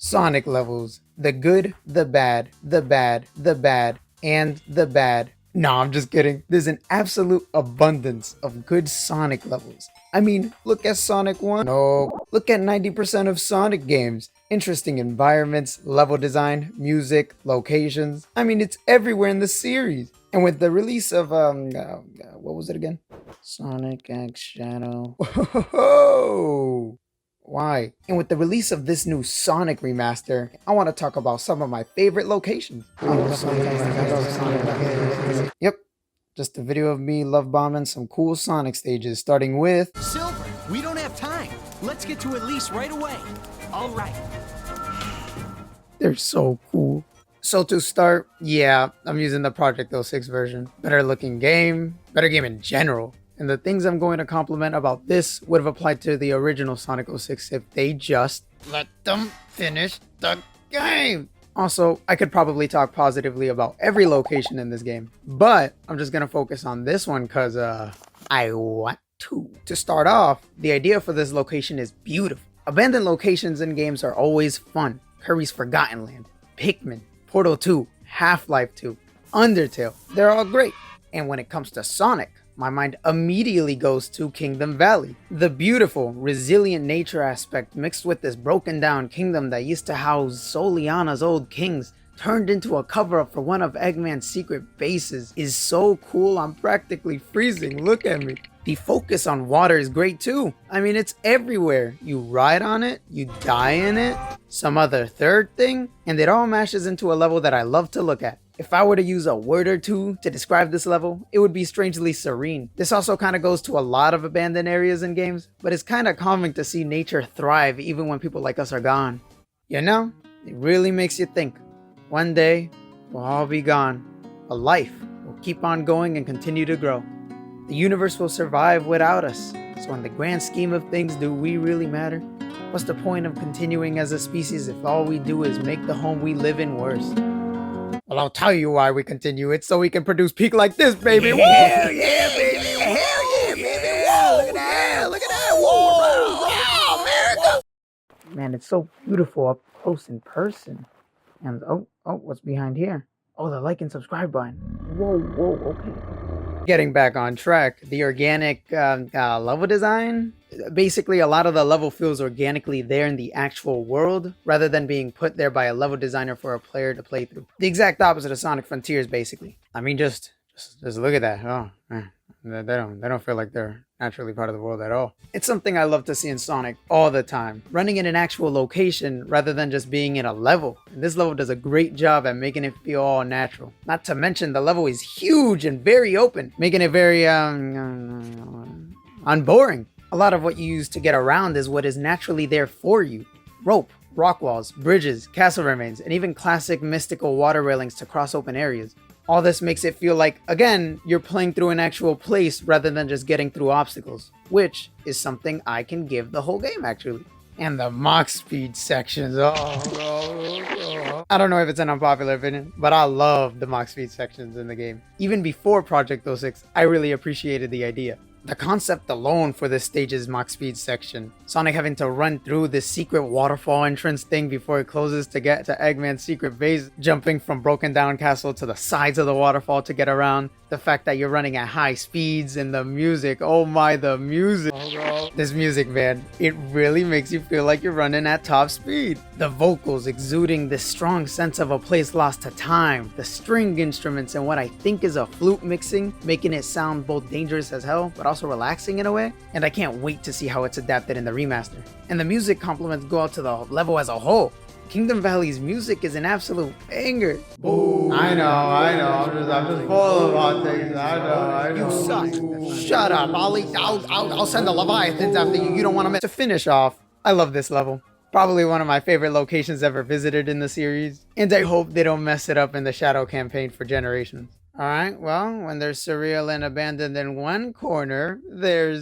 Sonic levels. The good, the bad, the bad, the bad, and the bad. No, I'm just kidding. There's an absolute abundance of good Sonic levels. I mean, look at Sonic 1. No, look at 90% of Sonic games. Interesting environments, level design, music, locations. I mean, it's everywhere in the series. And with the release of, what was it again? Sonic X Shadow. Whoa! Why? And with the release of this new Sonic remaster, I want to talk about some of my favorite locations. Yep, just a video of me love bombing some cool Sonic stages, starting with Silver, we don't have time. Let's get to Elise right away. All right. They're so cool. So to start, yeah, I'm using the Project 06 version. Better looking game, better game in general. And the things I'm going to compliment about this would have applied to the original Sonic 06 if they just let them finish the game. Also, I could probably talk positively about every location in this game, but I'm just going to focus on this one because I want to. To start off, the idea for this location is beautiful. Abandoned locations in games are always fun. Kirby's Forgotten Land, Pikmin, Portal 2, Half-Life 2, Undertale, they're all great. And when it comes to Sonic, my mind immediately goes to Kingdom Valley. The beautiful, resilient nature aspect mixed with this broken down kingdom that used to house Soliana's old kings turned into a cover-up for one of Eggman's secret bases is so cool I'm practically freezing, look at me. The focus on water is great too. I mean, it's everywhere. You ride on it, you die in it, some other third thing, and it all mashes into a level that I love to look at. If I were to use a word or two to describe this level, it would be strangely serene. This also kind of goes to a lot of abandoned areas in games, but it's kind of calming to see nature thrive even when people like us are gone. You know, it really makes you think. One day, we'll all be gone, but life will keep on going and continue to grow. The universe will survive without us, so in the grand scheme of things, do we really matter? What's the point of continuing as a species if all we do is make the home we live in worse? Well, I'll tell you why we continue. It's so we can produce peak like this, baby. Hell yeah, baby. Hell yeah, baby. Whoa, look at that. Look at that. Whoa, wow, America. Man, it's so beautiful up close in person. And oh, what's behind here? Oh, the like and subscribe button. Whoa, okay. Getting back on track, the organic level design. Basically, a lot of the level feels organically there in the actual world, rather than being put there by a level designer for a player to play through. The exact opposite of Sonic Frontiers, basically. I mean, just look at that. Oh, man. They don't feel like they're naturally part of the world at all. It's something I love to see in Sonic all the time. Running in an actual location rather than just being in a level. And this level does a great job at making it feel all natural. Not to mention the level is huge and very open, making it very unboring. A lot of what you use to get around is what is naturally there for you. Rope, rock walls, bridges, castle remains, and even classic mystical water railings to cross open areas. All this makes it feel like, again, you're playing through an actual place rather than just getting through obstacles, which is something I can give the whole game actually. And the Mach speed sections, I don't know if it's an unpopular opinion, but I love the Mach speed sections in the game. Even before Project 06, I really appreciated the idea. The concept alone for this stage's Mach speed section, Sonic having to run through this secret waterfall entrance thing before it closes to get to Eggman's secret base, jumping from broken down castle to the sides of the waterfall to get around, the fact that you're running at high speeds, and the music, oh my, the music. This music, man, it really makes you feel like you're running at top speed. The vocals exuding this strong sense of a place lost to time, the string instruments and what I think is a flute mixing, making it sound both dangerous as hell, but also relaxing in a way, and I can't wait to see how it's adapted in the remaster. And the music compliments go out to the level as a whole. Kingdom Valley's music is an absolute banger. Ooh. I know. I'm just full of hot takes. I know. You suck. Shut up. I'll send the Leviathans after you. You don't want to miss. To finish off, I love this level. Probably one of my favorite locations ever visited in the series, and I hope they don't mess it up in the Shadow campaign for generations. Alright, well, when there's surreal and abandoned in one corner, there's...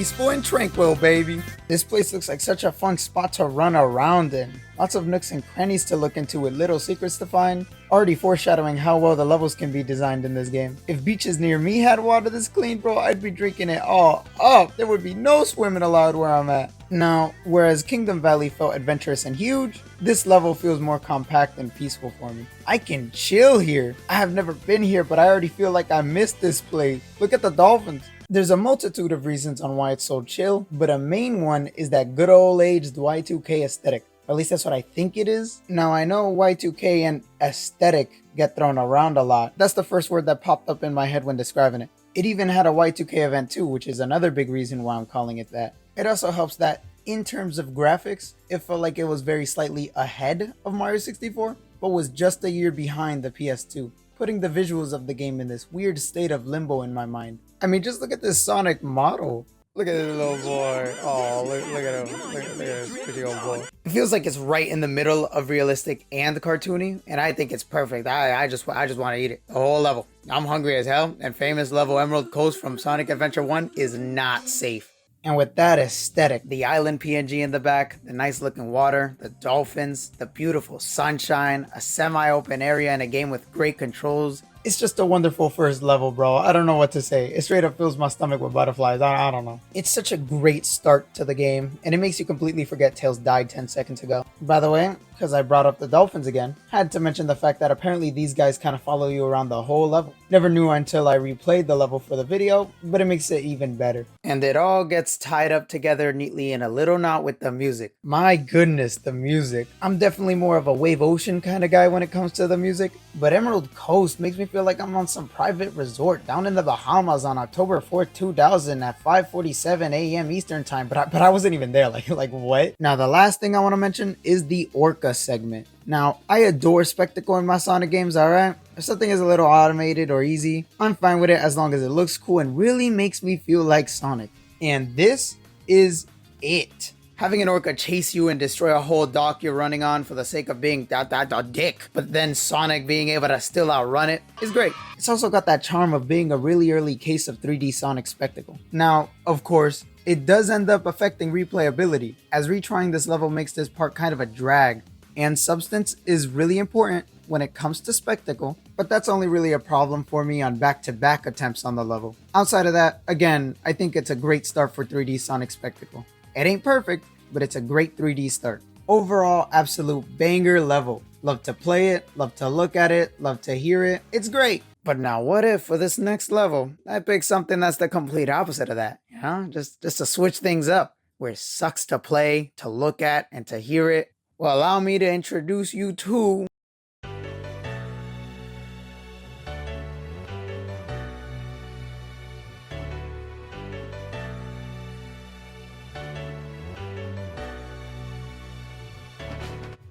peaceful and tranquil, baby. This place looks like such a fun spot to run around in. Lots of nooks and crannies to look into with little secrets to find. Already foreshadowing how well the levels can be designed in this game. If beaches near me had water this clean, bro, I'd be drinking it all up. There would be no swimming allowed where I'm at. Now, whereas Kingdom Valley felt adventurous and huge, this level feels more compact and peaceful for me. I can chill here. I have never been here, but I already feel like I missed this place. Look at the dolphins. There's a multitude of reasons on why it's so chill, but a main one is that good old aged Y2K aesthetic. Or at least that's what I think it is. Now I know Y2K and aesthetic get thrown around a lot. That's the first word that popped up in my head when describing it. It even had a Y2K event too, which is another big reason why I'm calling it that. It also helps that in terms of graphics, it felt like it was very slightly ahead of Mario 64, but was just a year behind the PS2, putting the visuals of the game in this weird state of limbo in my mind. I mean, just look at this Sonic model. Look at this little boy. Oh, look at him. Look at this pretty old boy. It feels like it's right in the middle of realistic and cartoony, and I think it's perfect. I just want to eat it. The whole level. I'm hungry as hell, and famous level Emerald Coast from Sonic Adventure 1 is not safe. And with that aesthetic, the island PNG in the back, the nice looking water, the dolphins, the beautiful sunshine, a semi-open area in a game with great controls. It's just a wonderful first level, bro. I don't know what to say. It straight up fills my stomach with butterflies. I don't know. It's such a great start to the game, and it makes you completely forget Tails died 10 seconds ago. By the way, because I brought up the dolphins again, had to mention the fact that apparently these guys kind of follow you around the whole level. Never knew until I replayed the level for the video, but it makes it even better. And it all gets tied up together neatly in a little knot with the music. My goodness, the music. I'm definitely more of a Wave Ocean kind of guy when it comes to the music, but Emerald Coast makes me feel like I'm on some private resort down in the Bahamas on October 4th, 2000 at 5:47 a.m. Eastern time, but I wasn't even there, like what? Now the last thing I want to mention is the Orca segment. Now, I adore spectacle in my Sonic games, alright? If something is a little automated or easy, I'm fine with it as long as it looks cool and really makes me feel like Sonic. And this is it. Having an orca chase you and destroy a whole dock you're running on for the sake of being a dick, but then Sonic being able to still outrun it is great. It's also got that charm of being a really early case of 3D Sonic spectacle. Now, of course, it does end up affecting replayability, as retrying this level makes this part kind of a drag, and substance is really important when it comes to spectacle, but that's only really a problem for me on back-to-back attempts on the level. Outside of that, again, I think it's a great start for 3D Sonic spectacle. It ain't perfect, but it's a great 3D start. Overall, absolute banger level. Love to play it, love to look at it, love to hear it. It's great. But now what if for this next level, I pick something that's the complete opposite of that? You know, just to switch things up, where it sucks to play, to look at, and to hear it. Well, allow me to introduce you to...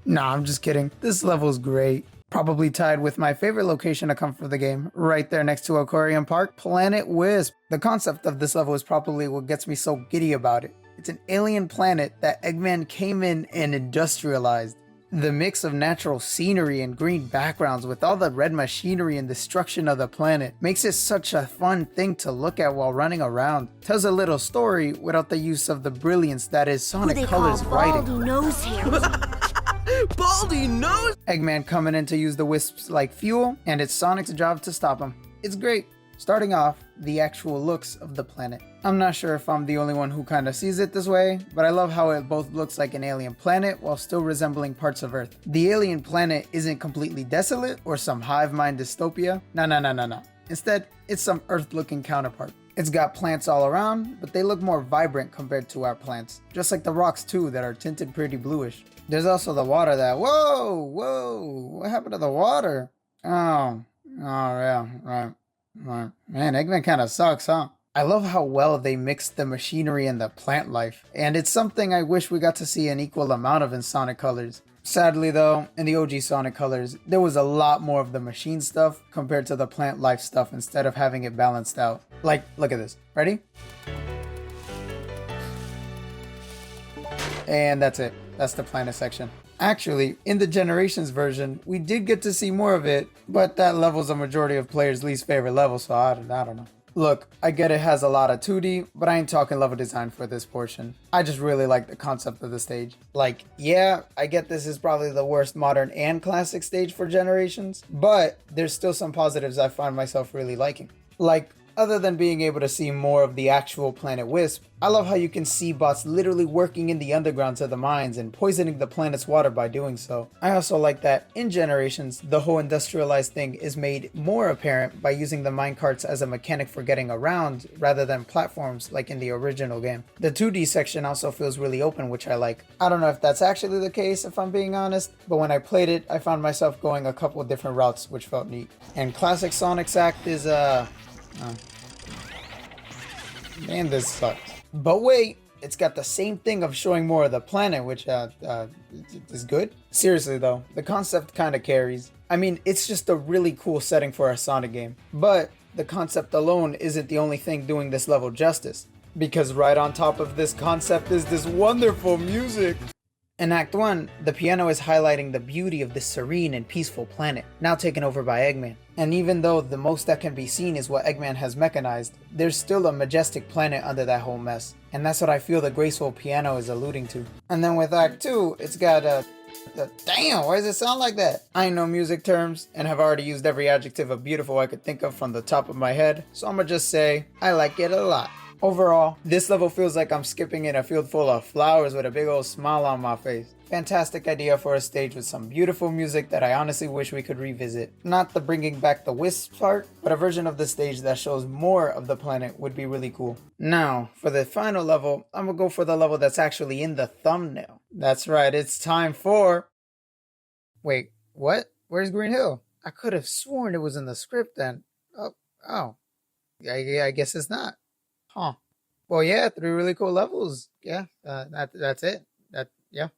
Nah, I'm just kidding. This level's great. Probably tied with my favorite location to come for the game, right there next to Aquarium Park, Planet Wisp. The concept of this level is probably what gets me so giddy about it. It's an alien planet that Eggman came in and industrialized. The mix of natural scenery and green backgrounds with all the red machinery and destruction of the planet makes it such a fun thing to look at while running around. Tells a little story without the use of the brilliance that is Sonic Colors writing. Baldy nose hair. Baldy nose! Eggman coming in to use the wisps like fuel, and it's Sonic's job to stop him. It's great. Starting off, the actual looks of the planet. I'm not sure if I'm the only one who kinda sees it this way, but I love how it both looks like an alien planet while still resembling parts of Earth. The alien planet isn't completely desolate or some hive mind dystopia. No. Instead, it's some Earth-looking counterpart. It's got plants all around, but they look more vibrant compared to our plants. Just like the rocks too, that are tinted pretty bluish. There's also the water that, whoa, what happened to the water? Oh yeah, right. Man, Eggman kinda sucks, huh? I love how well they mixed the machinery and the plant life, and it's something I wish we got to see an equal amount of in Sonic Colors. Sadly though, in the OG Sonic Colors, there was a lot more of the machine stuff compared to the plant life stuff instead of having it balanced out. Like, look at this. Ready? And that's it. That's the planet section. Actually, in the Generations version, we did get to see more of it, but that level's a majority of players' least favorite level, so I don't know. Look, I get it has a lot of 2D, but I ain't talking level design for this portion. I just really like the concept of the stage. Like, yeah, I get this is probably the worst modern and classic stage for generations, but there's still some positives I find myself really liking. Like, other than being able to see more of the actual planet Wisp, I love how you can see bots literally working in the undergrounds of the mines and poisoning the planet's water by doing so. I also like that, in Generations, the whole industrialized thing is made more apparent by using the minecarts as a mechanic for getting around rather than platforms like in the original game. The 2D section also feels really open, which I like. I don't know if that's actually the case if I'm being honest, but when I played it, I found myself going a couple different routes, which felt neat. And classic Sonic's act is oh, man, this sucks. But wait, it's got the same thing of showing more of the planet, which is good. Seriously though, the concept kind of carries. I mean, it's just a really cool setting for a Sonic game. But the concept alone isn't the only thing doing this level justice. Because right on top of this concept is this wonderful music. In Act 1, the piano is highlighting the beauty of this serene and peaceful planet, now taken over by Eggman. And even though the most that can be seen is what Eggman has mechanized, there's still a majestic planet under that whole mess. And that's what I feel the graceful piano is alluding to. And then with Act 2, it's got damn, why does it sound like that? I ain't no music terms, and have already used every adjective of beautiful I could think of from the top of my head, so I'ma just say, I like it a lot. Overall, this level feels like I'm skipping in a field full of flowers with a big old smile on my face. Fantastic idea for a stage with some beautiful music that I honestly wish we could revisit. Not the bringing back the wisp part, but a version of the stage that shows more of the planet would be really cool. Now, for the final level, I'm gonna go for the level that's actually in the thumbnail. That's right, it's time for... Wait, what? Where's Green Hill? I could have sworn it was in the script then. Oh, oh. I guess it's not. Huh. Well, yeah, three really cool levels. Yeah, that's it. Yeah.